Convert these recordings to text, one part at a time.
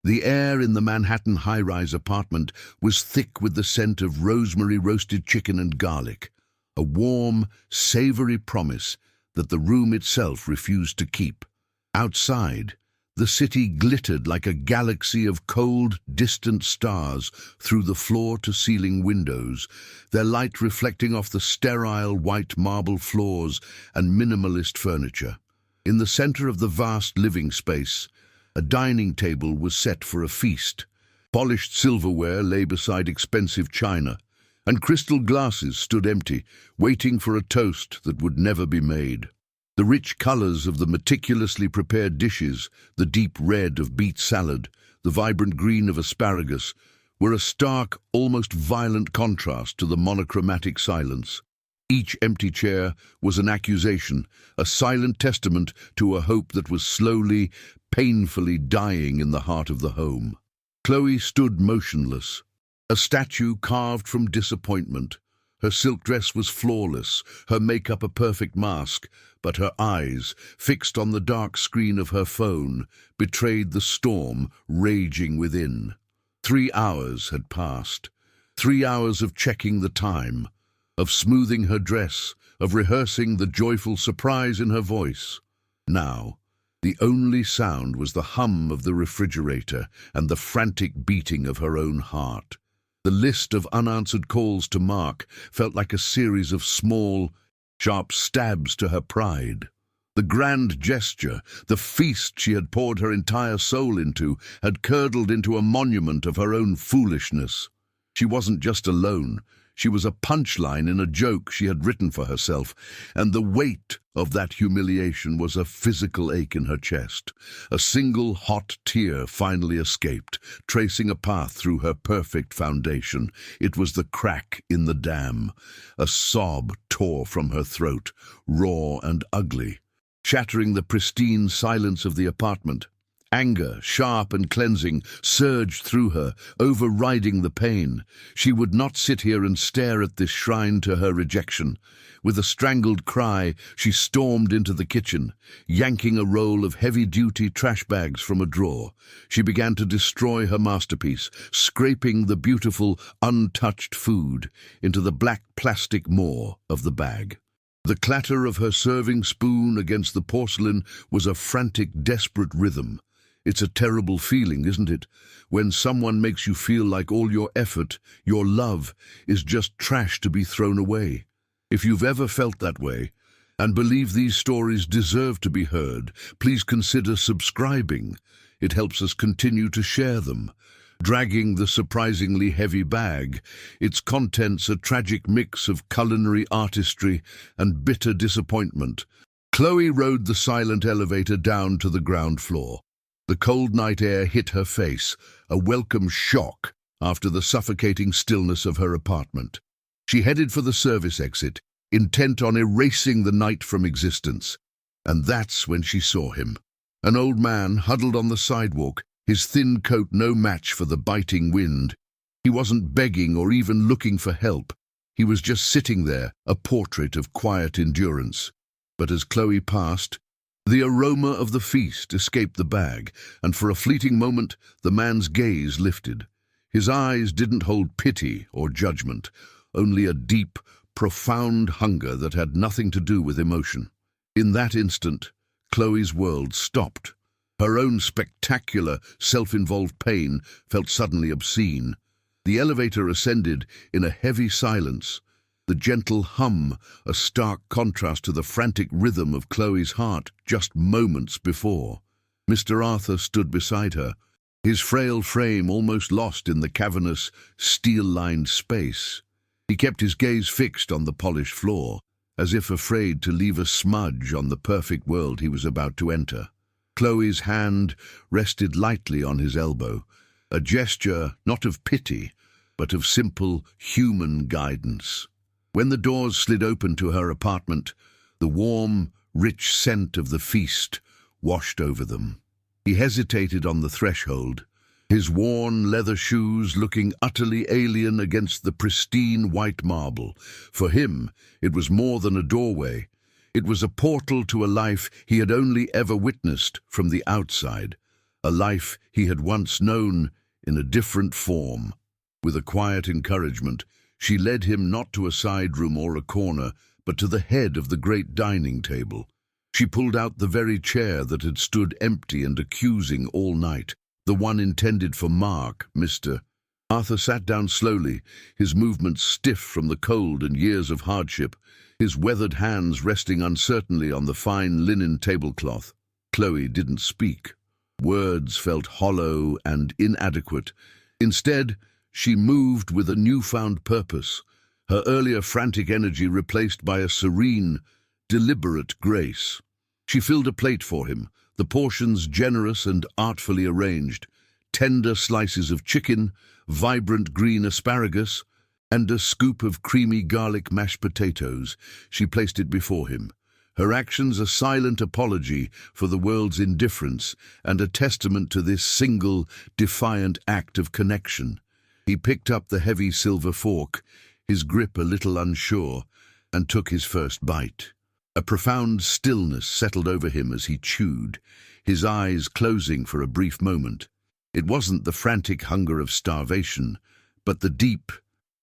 The air in the Manhattan high-rise apartment was thick with the scent of rosemary roasted chicken and garlic, a warm, savory promise that the room itself refused to keep. Outside, the city glittered like a galaxy of cold, distant stars through the floor-to-ceiling windows, their light reflecting off the sterile white marble floors and minimalist furniture. In the center of the vast living space, a dining table was set for a feast. Polished silverware lay beside expensive china, and crystal glasses stood empty, waiting for a toast that would never be made. The rich colors of the meticulously prepared dishes, the deep red of beet salad, the vibrant green of asparagus, were a stark, almost violent contrast to the monochromatic silence. Each empty chair was an accusation, a silent testament to a hope that was slowly, painfully dying in the heart of the home. Chloe stood motionless, a statue carved from disappointment. Her silk dress was flawless, her makeup a perfect mask, but her eyes, fixed on the dark screen of her phone, betrayed the storm raging within. 3 hours had passed. 3 hours of checking the time, of smoothing her dress, of rehearsing the joyful surprise in her voice. Now, the only sound was the hum of the refrigerator and the frantic beating of her own heart. The list of unanswered calls to Mark felt like a series of small, sharp stabs to her pride. The grand gesture, the feast she had poured her entire soul into, had curdled into a monument of her own foolishness. She wasn't just alone. She was a punchline in a joke she had written for herself, and the weight of that humiliation was a physical ache in her chest. A single hot tear finally escaped, tracing a path through her perfect foundation. It was the crack in the dam. A sob tore from her throat, raw and ugly, shattering the pristine silence of the apartment. Anger, sharp and cleansing, surged through her, overriding the pain. She would not sit here and stare at this shrine to her rejection. With a strangled cry, she stormed into the kitchen, yanking a roll of heavy-duty trash bags from a drawer. She began to destroy her masterpiece, scraping the beautiful, untouched food into the black plastic maw of the bag. The clatter of her serving spoon against the porcelain was a frantic, desperate rhythm. It's a terrible feeling, isn't it? When someone makes you feel like all your effort, your love, is just trash to be thrown away. If you've ever felt that way, and believe these stories deserve to be heard, please consider subscribing. It helps us continue to share them. Dragging the surprisingly heavy bag, its contents a tragic mix of culinary artistry and bitter disappointment, Chloe rode the silent elevator down to the ground floor. The cold night air hit her face, a welcome shock after the suffocating stillness of her apartment. She headed for the service exit, intent on erasing the night from existence. And that's when she saw him. An old man huddled on the sidewalk, his thin coat no match for the biting wind. He wasn't begging or even looking for help. He was just sitting there, a portrait of quiet endurance. But as Chloe passed, the aroma of the feast escaped the bag, and for a fleeting moment the man's gaze lifted. His eyes didn't hold pity or judgment, only a deep, profound hunger that had nothing to do with emotion. In that instant, Chloe's world stopped. Her own spectacular, self-involved pain felt suddenly obscene. The elevator ascended in a heavy silence, the gentle hum a stark contrast to the frantic rhythm of Chloe's heart just moments before. Mr. Arthur stood beside her, his frail frame almost lost in the cavernous, steel-lined space. He kept his gaze fixed on the polished floor, as if afraid to leave a smudge on the perfect world he was about to enter. Chloe's hand rested lightly on his elbow, a gesture not of pity, but of simple, human guidance. When the doors slid open to her apartment, the warm, rich scent of the feast washed over them. He hesitated on the threshold, his worn leather shoes looking utterly alien against the pristine white marble. For him, it was more than a doorway. It was a portal to a life he had only ever witnessed from the outside, a life he had once known in a different form. With a quiet encouragement, she led him not to a side room or a corner, but to the head of the great dining table. She pulled out the very chair that had stood empty and accusing all night, the one intended for Mark, Mr. Arthur sat down slowly, his movements stiff from the cold and years of hardship, his weathered hands resting uncertainly on the fine linen tablecloth. Chloe didn't speak. Words felt hollow and inadequate. Instead, she moved with a newfound purpose, her earlier frantic energy replaced by a serene, deliberate grace. She filled a plate for him, the portions generous and artfully arranged, tender slices of chicken, vibrant green asparagus, and a scoop of creamy garlic mashed potatoes. She placed it before him, her actions a silent apology for the world's indifference and a testament to this single, defiant act of connection. He picked up the heavy silver fork, his grip a little unsure, and took his first bite. A profound stillness settled over him as he chewed, his eyes closing for a brief moment. It wasn't the frantic hunger of starvation, but the deep,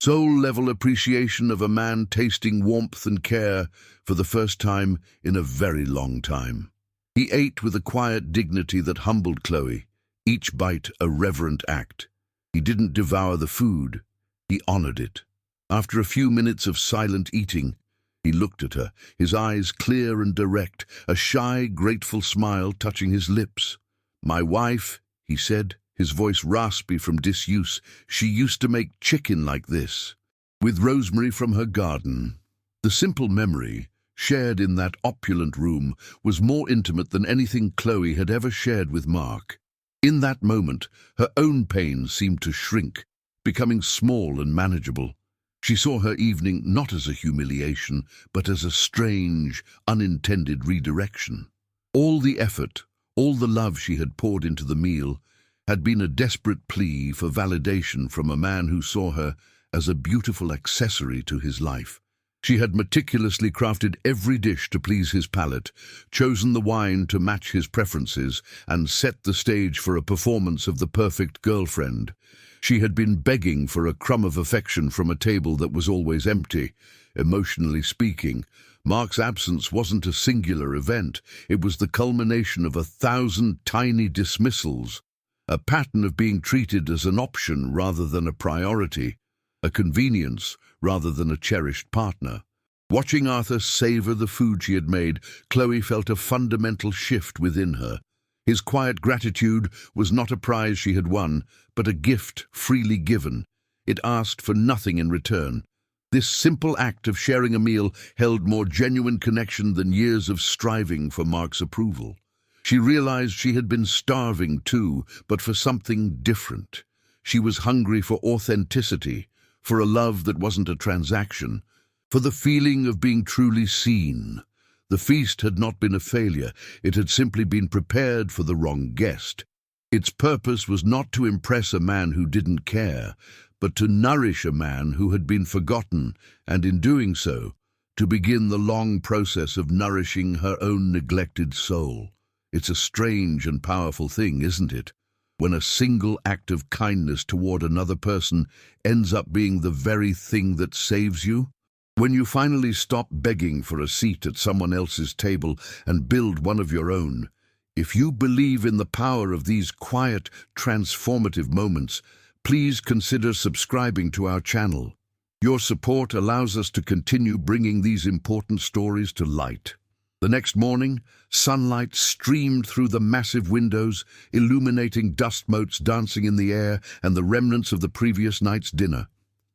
soul-level appreciation of a man tasting warmth and care for the first time in a very long time. He ate with a quiet dignity that humbled Chloe, each bite a reverent act. He didn't devour the food, he honored it. After a few minutes of silent eating, he looked at her, his eyes clear and direct, a shy, grateful smile touching his lips. "My wife," he said, his voice raspy from disuse, "she used to make chicken like this, with rosemary from her garden." The simple memory, shared in that opulent room, was more intimate than anything Chloe had ever shared with Mark. In that moment, her own pain seemed to shrink, becoming small and manageable. She saw her evening not as a humiliation, but as a strange, unintended redirection. All the effort, all the love she had poured into the meal, had been a desperate plea for validation from a man who saw her as a beautiful accessory to his life. She had meticulously crafted every dish to please his palate, chosen the wine to match his preferences, and set the stage for a performance of the perfect girlfriend. She had been begging for a crumb of affection from a table that was always empty. Emotionally speaking, Mark's absence wasn't a singular event. It was the culmination of 1,000 tiny dismissals, a pattern of being treated as an option rather than a priority, a convenience rather than a cherished partner. Watching Arthur savor the food she had made, Chloe felt a fundamental shift within her. His quiet gratitude was not a prize she had won, but a gift freely given. It asked for nothing in return. This simple act of sharing a meal held more genuine connection than years of striving for Mark's approval. She realized she had been starving too, but for something different. She was hungry for authenticity, for a love that wasn't a transaction, for the feeling of being truly seen. The feast had not been a failure, it had simply been prepared for the wrong guest. Its purpose was not to impress a man who didn't care, but to nourish a man who had been forgotten, and in doing so, to begin the long process of nourishing her own neglected soul. It's a strange and powerful thing, isn't it? When a single act of kindness toward another person ends up being the very thing that saves you. When you finally stop begging for a seat at someone else's table and build one of your own. If you believe in the power of these quiet, transformative moments, please consider subscribing to our channel. Your support allows us to continue bringing these important stories to light. The next morning, sunlight streamed through the massive windows, illuminating dust motes dancing in the air and the remnants of the previous night's dinner.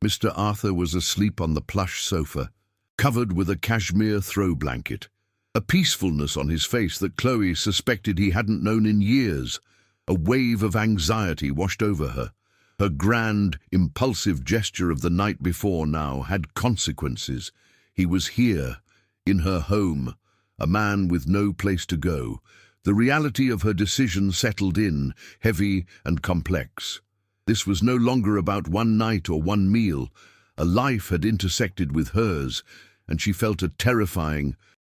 Mr. Arthur was asleep on the plush sofa, covered with a cashmere throw blanket, a peacefulness on his face that Chloe suspected he hadn't known in years. A wave of anxiety washed over her. Her grand, impulsive gesture of the night before now had consequences. He was here, in her home, a man with no place to go. The reality of her decision settled in, heavy and complex. This was no longer about one night or one meal. A life had intersected with hers, and she felt a terrifying,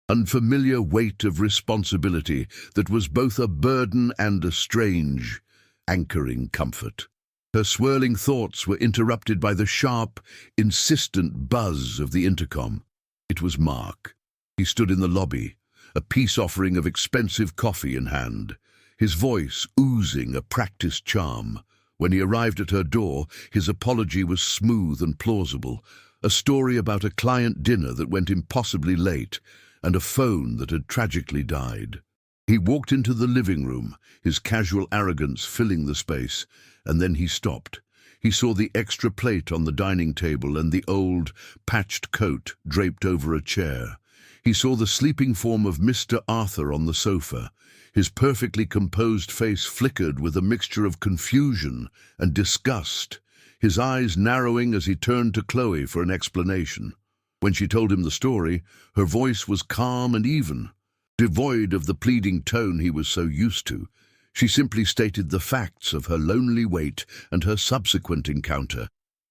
unfamiliar weight of responsibility that was both a burden and a strange, anchoring comfort. Her swirling thoughts were interrupted by the sharp, insistent buzz of the intercom. It was Mark. He stood in the lobby, a peace offering of expensive coffee in hand, his voice oozing a practiced charm. When he arrived at her door, his apology was smooth and plausible, a story about a client dinner that went impossibly late and a phone that had tragically died. He walked into the living room, his casual arrogance filling the space, and then he stopped. He saw the extra plate on the dining table and the old, patched coat draped over a chair. He saw the sleeping form of Mr. Arthur on the sofa. His perfectly composed face flickered with a mixture of confusion and disgust, his eyes narrowing as he turned to Chloe for an explanation. When she told him the story, her voice was calm and even, devoid of the pleading tone he was so used to. She simply stated the facts of her lonely wait and her subsequent encounter.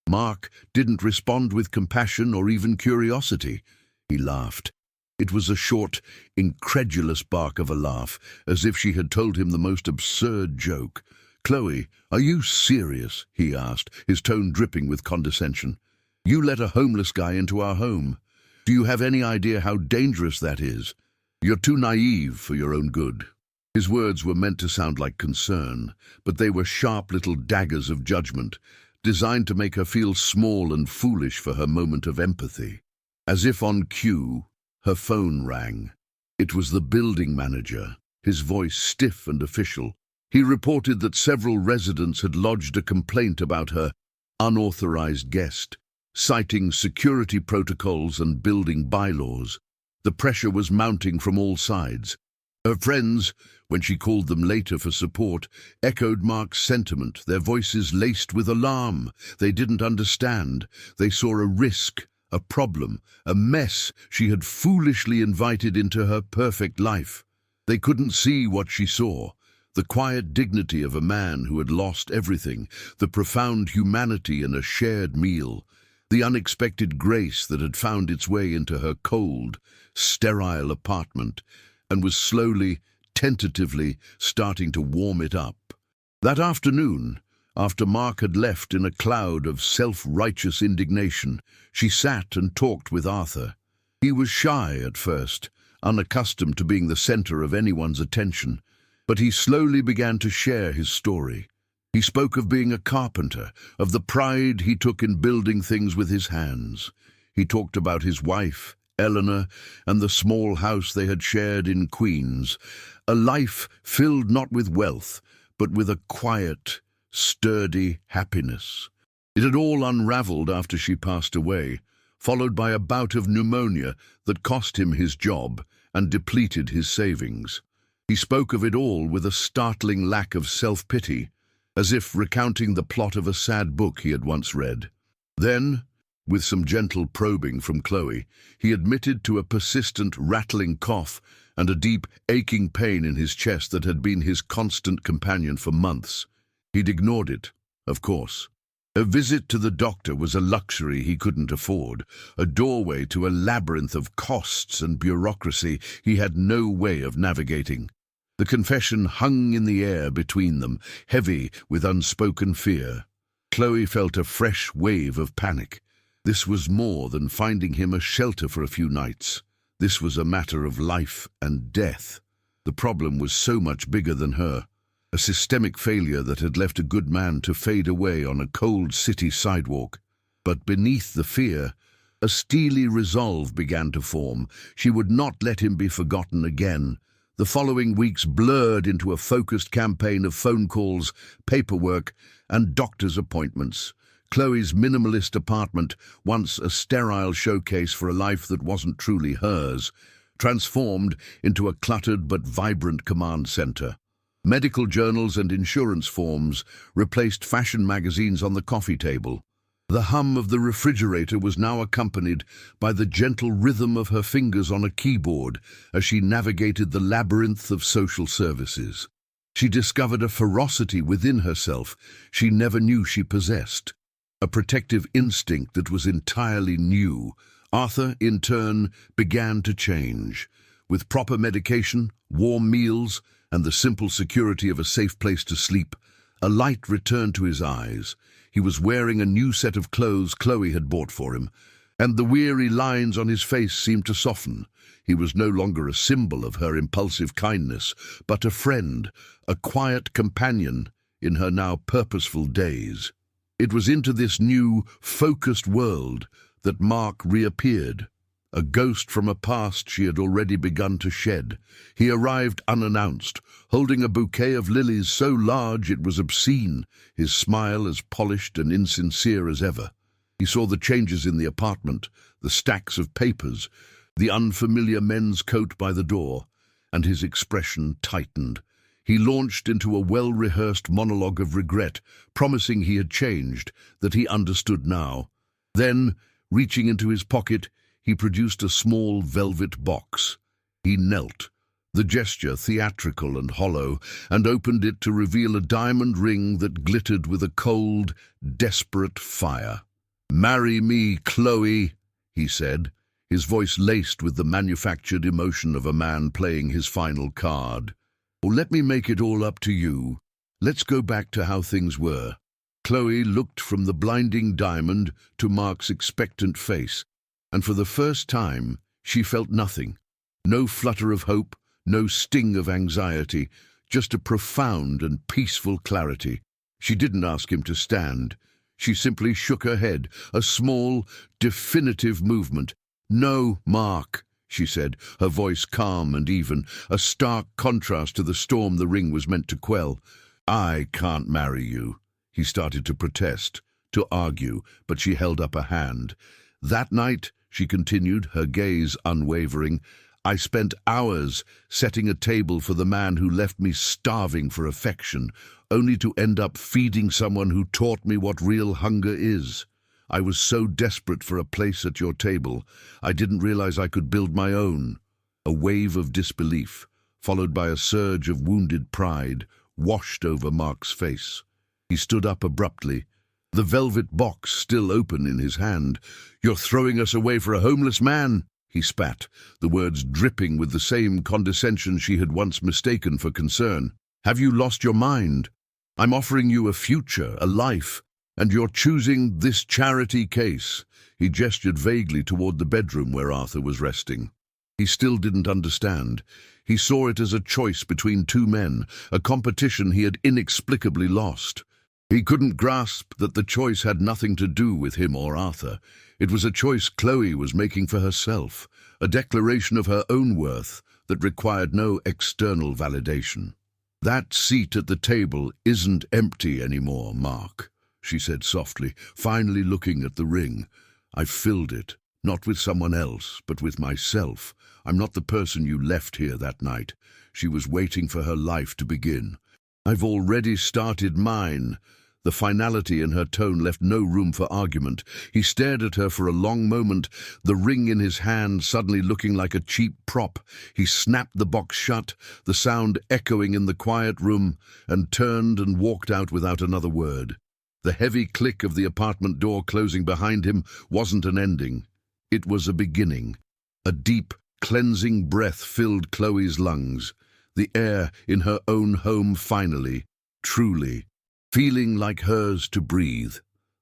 Mark didn't respond with compassion or even curiosity. He laughed. It was a short, incredulous bark of a laugh, as if she had told him the most absurd joke. "Chloe, are you serious?" he asked, his tone dripping with condescension. "You let a homeless guy into our home. Do you have any idea how dangerous that is? You're too naive for your own good." His words were meant to sound like concern, but they were sharp little daggers of judgment, designed to make her feel small and foolish for her moment of empathy. As if on cue, her phone rang. It was the building manager, his voice stiff and official. He reported that several residents had lodged a complaint about her unauthorized guest, citing security protocols and building bylaws. The pressure was mounting from all sides. Her friends, when she called them later for support, echoed Mark's sentiment, their voices laced with alarm. They didn't understand. They saw a risk, a problem, a mess she had foolishly invited into her perfect life. They couldn't see what she saw, the quiet dignity of a man who had lost everything, the profound humanity in a shared meal, the unexpected grace that had found its way into her cold, sterile apartment and was slowly, tentatively starting to warm it up. That afternoon, after Mark had left in a cloud of self-righteous indignation, she sat and talked with Arthur. He was shy at first, unaccustomed to being the center of anyone's attention, but he slowly began to share his story. He spoke of being a carpenter, of the pride he took in building things with his hands. He talked about his wife, Eleanor, and the small house they had shared in Queens, a life filled not with wealth, but with a quiet, sturdy happiness. It had all unraveled after she passed away, followed by a bout of pneumonia that cost him his job and depleted his savings. He spoke of it all with a startling lack of self-pity, as if recounting the plot of a sad book he had once read. Then, with some gentle probing from Chloe, he admitted to a persistent rattling cough and a deep, aching pain in his chest that had been his constant companion for months. He'd ignored it, of course. A visit to the doctor was a luxury he couldn't afford, a doorway to a labyrinth of costs and bureaucracy he had no way of navigating. The confession hung in the air between them, heavy with unspoken fear. Chloe felt a fresh wave of panic. This was more than finding him a shelter for a few nights. This was a matter of life and death. The problem was so much bigger than her. A systemic failure that had left a good man to fade away on a cold city sidewalk. But beneath the fear, a steely resolve began to form. She would not let him be forgotten again. The following weeks blurred into a focused campaign of phone calls, paperwork, and doctor's appointments. Chloe's minimalist apartment, once a sterile showcase for a life that wasn't truly hers, transformed into a cluttered but vibrant command center. Medical journals and insurance forms replaced fashion magazines on the coffee table. The hum of the refrigerator was now accompanied by the gentle rhythm of her fingers on a keyboard as she navigated the labyrinth of social services. She discovered a ferocity within herself she never knew she possessed, a protective instinct that was entirely new. Arthur, in turn, began to change. With proper medication, warm meals, and the simple security of a safe place to sleep, a light returned to his eyes. He was wearing a new set of clothes Chloe had bought for him, and the weary lines on his face seemed to soften. He was no longer a symbol of her impulsive kindness, but a friend, a quiet companion in her now purposeful days. It was into this new, focused world that Mark reappeared, a ghost from a past she had already begun to shed. He arrived unannounced, holding a bouquet of lilies so large it was obscene, his smile as polished and insincere as ever. He saw the changes in the apartment, the stacks of papers, the unfamiliar men's coat by the door, and his expression tightened. He launched into a well-rehearsed monologue of regret, promising he had changed, that he understood now. Then, reaching into his pocket, he produced a small velvet box. He knelt, the gesture theatrical and hollow, and opened it to reveal a diamond ring that glittered with a cold, desperate fire. "Marry me, Chloe," he said, his voice laced with the manufactured emotion of a man playing his final card. "Or let me make it all up to you. Let's go back to how things were." Chloe looked from the blinding diamond to Mark's expectant face, and for the first time she felt nothing. No flutter of hope, no sting of anxiety, just a profound and peaceful clarity. She didn't ask him to stand. She simply shook her head, a small, definitive movement. "No, Mark," she said, her voice calm and even, a stark contrast to the storm the ring was meant to quell. "I can't marry you." He started to protest, to argue, but she held up a hand. "That night," she continued, her gaze unwavering, "I spent hours setting a table for the man who left me starving for affection, only to end up feeding someone who taught me what real hunger is. I was so desperate for a place at your table, I didn't realize I could build my own." A wave of disbelief, followed by a surge of wounded pride, washed over Mark's face. He stood up abruptly, the velvet box still open in his hand. "You're throwing us away for a homeless man," he spat, the words dripping with the same condescension she had once mistaken for concern. "Have you lost your mind? I'm offering you a future, a life, and you're choosing this charity case." He gestured vaguely toward the bedroom where Arthur was resting. He still didn't understand. He saw it as a choice between two men, a competition he had inexplicably lost. He couldn't grasp that the choice had nothing to do with him or Arthur. It was a choice Chloe was making for herself, a declaration of her own worth that required no external validation. "That seat at the table isn't empty anymore, Mark," she said softly, finally looking at the ring. "I've filled it, not with someone else, but with myself. I'm not the person you left here that night." She was waiting for her life to begin. "I've already started mine." The finality in her tone left no room for argument. He stared at her for a long moment, the ring in his hand suddenly looking like a cheap prop. He snapped the box shut, the sound echoing in the quiet room, and turned and walked out without another word. The heavy click of the apartment door closing behind him wasn't an ending. It was a beginning. A deep, cleansing breath filled Chloe's lungs. The air in her own home finally, truly, feeling like hers to breathe.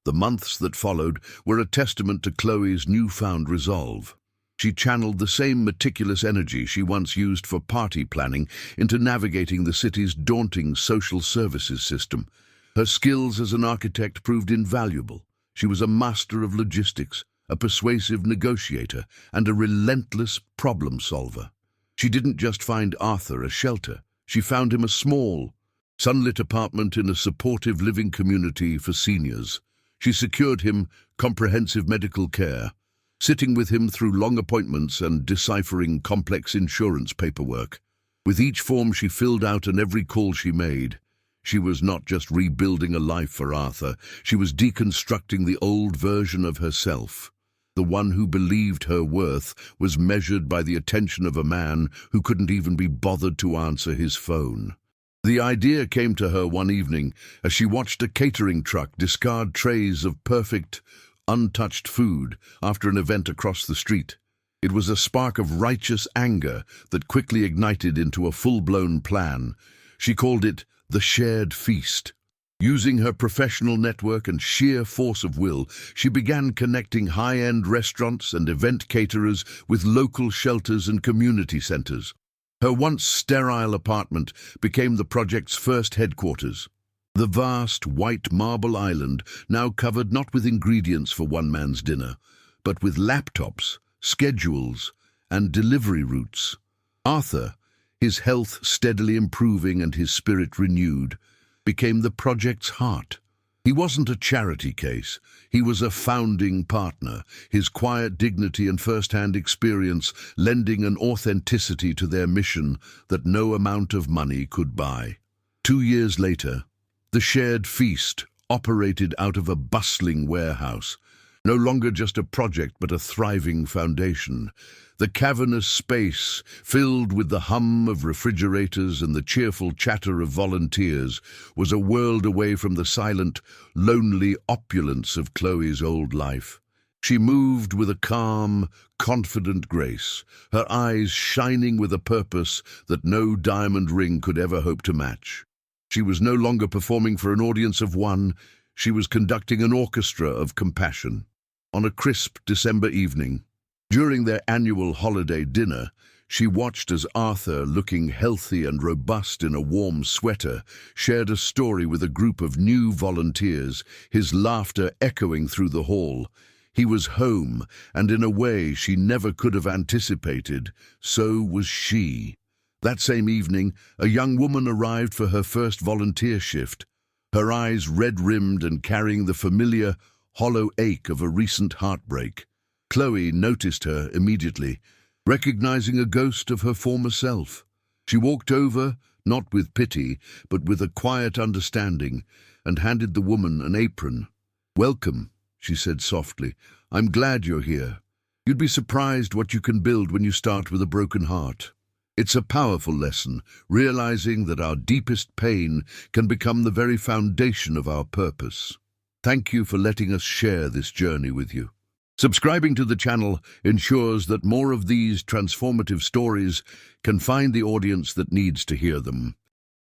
The months that followed were a testament to Chloe's newfound resolve. She channeled the same meticulous energy she once used for party planning into navigating the city's daunting social services system. Her skills as an architect proved invaluable. She was a master of logistics, a persuasive negotiator, and a relentless problem solver. She didn't just find Arthur a shelter. She found him a small, sunlit apartment in a supportive living community for seniors. She secured him comprehensive medical care, sitting with him through long appointments and deciphering complex insurance paperwork. With each form she filled out and every call she made, she was not just rebuilding a life for Arthur, she was deconstructing the old version of herself. The one who believed her worth was measured by the attention of a man who couldn't even be bothered to answer his phone. The idea came to her one evening as she watched a catering truck discard trays of perfect, untouched food after an event across the street. It was a spark of righteous anger that quickly ignited into a full-blown plan. She called it the Shared Feast. Using her professional network and sheer force of will, she began connecting high-end restaurants and event caterers with local shelters and community centers. Her once sterile apartment became the project's first headquarters. The vast, white marble island now covered not with ingredients for one man's dinner, but with laptops, schedules, and delivery routes. Arthur, his health steadily improving and his spirit renewed, became the project's heart. He wasn't a charity case. He was a founding partner, his quiet dignity and first-hand experience lending an authenticity to their mission that no amount of money could buy. 2 years later, the Shared Feast operated out of a bustling warehouse, no longer just a project but a thriving foundation. The cavernous space, filled with the hum of refrigerators and the cheerful chatter of volunteers, was a world away from the silent, lonely opulence of Chloe's old life. She moved with a calm, confident grace, her eyes shining with a purpose that no diamond ring could ever hope to match. She was no longer performing for an audience of one, she was conducting an orchestra of compassion. On a crisp December evening, during their annual holiday dinner, she watched as Arthur, looking healthy and robust in a warm sweater, shared a story with a group of new volunteers, his laughter echoing through the hall. He was home, and in a way she never could have anticipated, so was she. That same evening, a young woman arrived for her first volunteer shift, her eyes red-rimmed and carrying the familiar, hollow ache of a recent heartbreak. Chloe noticed her immediately, recognizing a ghost of her former self. She walked over, not with pity, but with a quiet understanding, and handed the woman an apron. "Welcome," she said softly. "I'm glad you're here. You'd be surprised what you can build when you start with a broken heart." It's a powerful lesson, realizing that our deepest pain can become the very foundation of our purpose. Thank you for letting us share this journey with you. Subscribing to the channel ensures that more of these transformative stories can find the audience that needs to hear them.